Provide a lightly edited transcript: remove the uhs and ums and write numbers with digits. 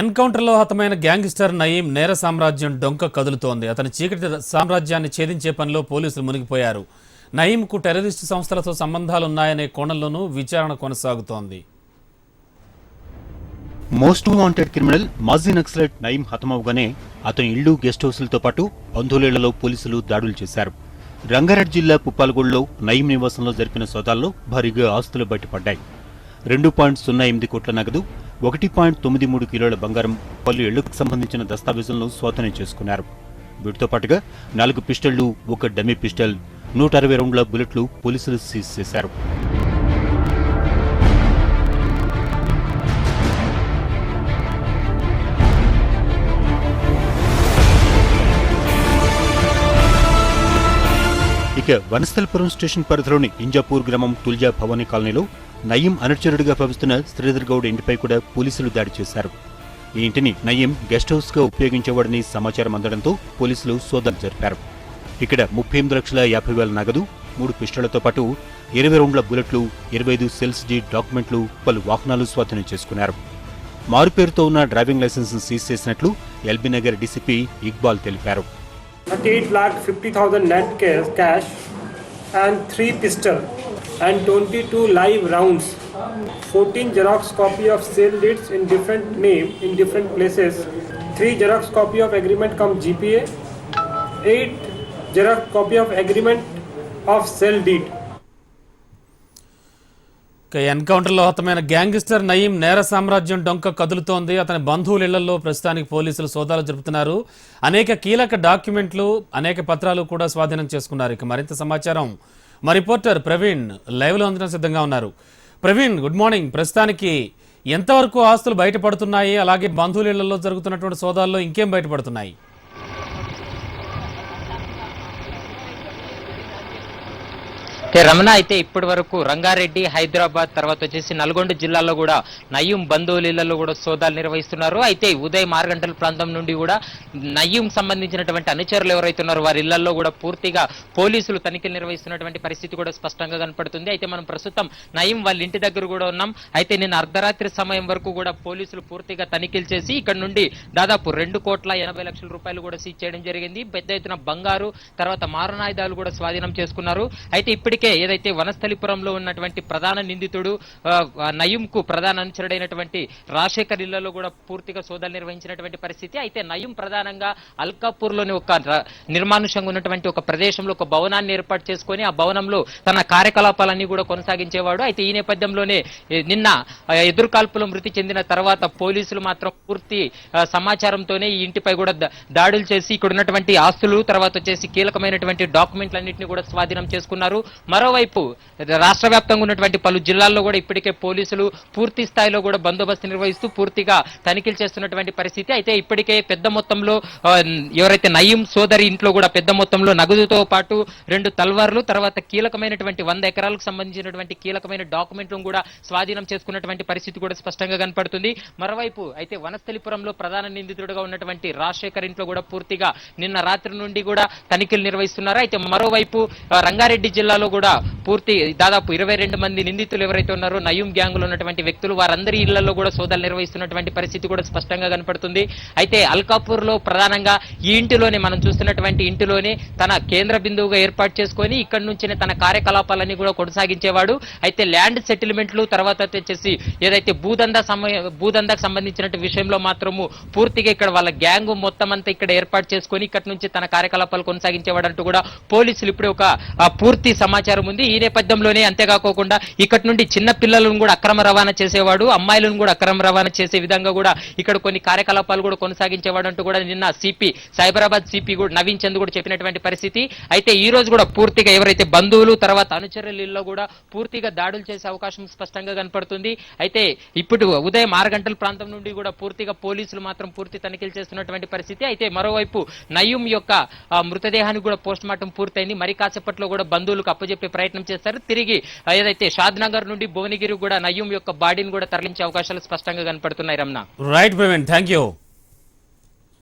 ఎన్కౌంటర్లో హతమైన గ్యాంగ్స్టర్ నయీం నేర సామ్రాజ్యం డొంక కదులుతోంది. అతని చీకటి సామ్రాజ్యాన్ని ఛేదించే పనిలో పోలీసులు మునిగిపోయారు. నయీంకు టెర్రరిస్టు సంస్థలతో సంబంధాలున్నాయనే కోణంలోనూ విచారణ కొనసాగుతోంది. మోస్ట్ వాంటెడ్ క్రిమినల్ మాజీ నక్సలైట్ నయీం హతమవగానే అతని ఇళ్లు గెస్ట్ హౌసులతో పాటు బంధువులేళ్లలో పోలీసులు దాడులు చేశారు. రంగారెడ్డి జిల్లా పుప్పాలగూడలో నయీం నివాసంలో జరిపిన సోదాల్లో భారీగా ఆస్తులు బయటపడ్డాయి. 2.08 కోట్ల నగదు, 1.93 కిలోల బంగారం, పలు ఇళ్లకు సంబంధించిన దస్తావేజులను స్వాధీనం చేసుకున్నారు. వీటితో పాటుగా 4 పిస్టళ్లు, 1 డమ్మీ పిస్టల్, 160 రౌండ్ల బుల్లెట్లు పోలీసులు సీజ్ చేశారు. ఇక వనస్థలపురం స్టేషన్ పరిధిలోని ఇంజాపూర్ గ్రామం తుల్జా భవానీ కాలనీలో నయీం అనుచరుడిగా భావిస్తున్న శ్రీధర్ గౌడ్ ఇంటిపై కూడా పోలీసులు దాడి చేశారు. ఈ ఇంటిని నయీం గెస్ట్ హౌస్ గా ఉపయోగించేవాడని సమాచారం అందడంతో పోలీసులు సోదాలు జరిపారు. ఇక్కడ 38,50,000 నగదు, 3 పిస్టళ్లతో పాటు 20 రౌండ్ల బుల్లెట్లు, 25 సెల్స్ జీ డాక్యుమెంట్లు, పలు వాహనాలు స్వాధీనం చేసుకున్నారు. మారుపేరుతో ఉన్న డ్రైవింగ్ లైసెన్స్ సీజ్ చేసినట్లు ఎల్బీ నగర్ డీసీపీ ఇక్బాల్ తెలిపారు. 38,50,000 net cash and 3 pistol and 22 live rounds, 14 Xerox copy of sale deeds in different name in different places, 3 Xerox copy of agreement cum GPA, 8 Xerox copy of agreement of sale deed. ఎన్కౌంటర్లో హతమైన gangster Nayeem నేర సామ్రాజ్యం డొంక కదులుతోంది. అతని బంధువుల ఇళ్లలో ప్రస్తుతానికి పోలీసులు సోదాలు జరుపుతున్నారు. అనేక కీలక డాక్యుమెంట్లు, అనేక పత్రాలు కూడా స్వాధీనం చేసుకున్నారు. ఇక మరింత సమాచారం మా రిపోర్టర్ ప్రవీణ్ లైవ్లో అందడం సిద్ధంగా ఉన్నారు. Praveen, good morning. ప్రస్తుతానికి ఎంతవరకు ఆస్తులు బయటపడుతున్నాయి, అలాగే బంధువుల ఇళ్లలో జరుగుతున్నటువంటి సోదాల్లో ఇంకేం బయటపడుతున్నాయి? రమణ, అయితే ఇప్పటి వరకు రంగారెడ్డి, హైదరాబాద్, తర్వాత వచ్చేసి నల్గొండ జిల్లాలో కూడా నయీం బంధువుల ఇళ్లలో కూడా సోదాలు నిర్వహిస్తున్నారు. అయితే ఉదయం 6 గంటల ప్రాంతం నుండి కూడా నయీం సంబంధించినటువంటి అనుచరులు ఎవరైతే ఉన్నారో వారి ఇళ్లలో కూడా పూర్తిగా పోలీసులు తనిఖీలు నిర్వహిస్తున్నటువంటి పరిస్థితి కూడా స్పష్టంగా కనపడుతుంది. అయితే మనం ప్రస్తుతం నయీం వాళ్ళ ఇంటి దగ్గర కూడా ఉన్నాం. అయితే నిన్న అర్ధరాత్రి సమయం వరకు కూడా పోలీసులు పూర్తిగా తనిఖీలు చేసి ఇక్కడ నుండి దాదాపు 2,80,00,000 రూపాయలు కూడా సీజ్ చేయడం జరిగింది. పెద్ద ఎత్తున బంగారు, తర్వాత మారణాయుధాలు కూడా స్వాధీనం చేసుకున్నారు. అయితే ఇప్పటికే ఏదైతే వనస్థలిపురంలో ఉన్నటువంటి ప్రధాన నిందితుడు నయీంకు ప్రధాన అనుచరుడైనటువంటి రాజశేఖర్ ఇళ్లలో కూడా పూర్తిగా సోదాలు నిర్వహించినటువంటి పరిస్థితి. అయితే నయీం ప్రధానంగా అల్కాపూర్ లోని ఒక నిర్మానుషంగా ఉన్నటువంటి ఒక ప్రదేశంలో ఒక భవనాన్ని ఏర్పాటు చేసుకుని ఆ భవనంలో తన కార్యకలాపాలన్నీ కూడా కొనసాగించేవాడు. అయితే ఈ నేపథ్యంలోనే నిన్న ఎదురుకాల్పులో మృతి చెందిన తర్వాత పోలీసులు మాత్రం పూర్తి సమాచారంతోనే ఈ ఇంటిపై కూడా దాడులు చేసి ఇక్కడ ఉన్నటువంటి ఆస్తులు, తర్వాత వచ్చేసి కీలకమైనటువంటి డాక్యుమెంట్లన్నింటినీ కూడా స్వాధీనం చేసుకున్నారు. మరోవైపు రాష్ట్ర వ్యాప్తంగా ఉన్నటువంటి పలు జిల్లాల్లో కూడా ఇప్పటికే పోలీసులు పూర్తి స్థాయిలో కూడా బందోబస్తు నిర్వహిస్తూ పూర్తిగా తనిఖీలు చేస్తున్నటువంటి పరిస్థితి. అయితే ఇప్పటికే పెద్ద మొత్తంలో ఎవరైతే నయీం సోదరి ఇంట్లో కూడా పెద్ద మొత్తంలో నగదుతో పాటు 2 తల్వార్లు, తర్వాత కీలకమైనటువంటి 100 ఎకరాలకు సంబంధించినటువంటి కీలకమైన డాక్యుమెంట్లను కూడా స్వాధీనం చేసుకున్నటువంటి పరిస్థితి కూడా స్పష్టంగా కనపడుతుంది. మరోవైపు అయితే వనస్థలిపురంలో ప్రధాన నిందితుడిగా ఉన్నటువంటి రాజశేఖర్ ఇంట్లో కూడా పూర్తిగా నిన్న రాత్రి నుండి కూడా తనిఖీలు నిర్వహిస్తున్నారు. అయితే మరోవైపు రంగారెడ్డి జిల్లాలో కూడా పూర్తి దాదాపు 22 మంది నిందితులు ఎవరైతే ఉన్నారో నయీం గ్యాంగ్ లో ఉన్నటువంటి వ్యక్తులు వారందరి ఇళ్లలో కూడా సోదాలు నిర్వహిస్తున్నటువంటి పరిస్థితి కూడా స్పష్టంగా కనపడుతుంది. అయితే అల్కాపూర్ లో ప్రధానంగా ఈ ఇంటిలోనే మనం చూస్తున్నటువంటి ఇంటిలోనే తన కేంద్ర బిందువుగా ఏర్పాటు చేసుకొని ఇక్కడి నుంచినే తన కార్యకలాపాలన్నీ కూడా కొనసాగించేవాడు. అయితే ల్యాండ్ సెటిల్మెంట్లు, తర్వాత వచ్చేసి ఏదైతే భూదందాకు సంబంధించిన విషయంలో మాత్రము పూర్తిగా ఇక్కడ వాళ్ళ గ్యాంగ్ మొత్తం అంతా ఇక్కడ ఏర్పాటు చేసుకొని ఇక్కడి నుంచి తన కార్యకలాపాలు కొనసాగించేవాడు అంటూ కూడా పోలీసులు ఇప్పుడే ఒక పూర్తి సమాచారం ఉంది. ఈ నేపథ్యంలోనే అంతేకాకుండా ఇక్కడి నుండి చిన్న పిల్లలను కూడా అక్రమ రవాణా చేసేవాడు, అమ్మాయిలను కూడా అక్రమ రవాణా చేసే విధంగా కూడా ఇక్కడ కొన్ని కార్యకలాపాలు కూడా కొనసాగించేవాడు అంటూ కూడా నిన్న సిపి, సైబరాబాద్ సిపి కూడా నవీన్ చంద్ కూడా చెప్పినటువంటి పరిస్థితి. అయితే ఈ రోజు కూడా పూర్తిగా ఎవరైతే బంధువులు, తర్వాత అనుచరులలో కూడా పూర్తిగా దాడులు చేసే అవకాశం స్పష్టంగా కనపడుతుంది. అయితే ఇప్పుడు ఉదయం 6 గంటల ప్రాంతం నుండి కూడా పూర్తిగా పోలీసులు మాత్రం పూర్తి తనిఖీలు చేస్తున్నటువంటి పరిస్థితి. అయితే మరోవైపు నయీం యొక్క మృతదేహానికి కూడా పోస్ట్ మార్టం పూర్తయింది. మరి కాసేపట్లో కూడా బంధువులకు అప్పజెప్పే ప్రయత్నం చేస్తారు. తిరిగి ఏదైతే షాద్ నగర్ నుండి భువనగిరి కూడా నయీం యొక్క బాడీని కూడా తరలించే అవకాశాలు స్పష్టంగా కనపడుతున్నాయి. Ramana, right Praveen, thank you.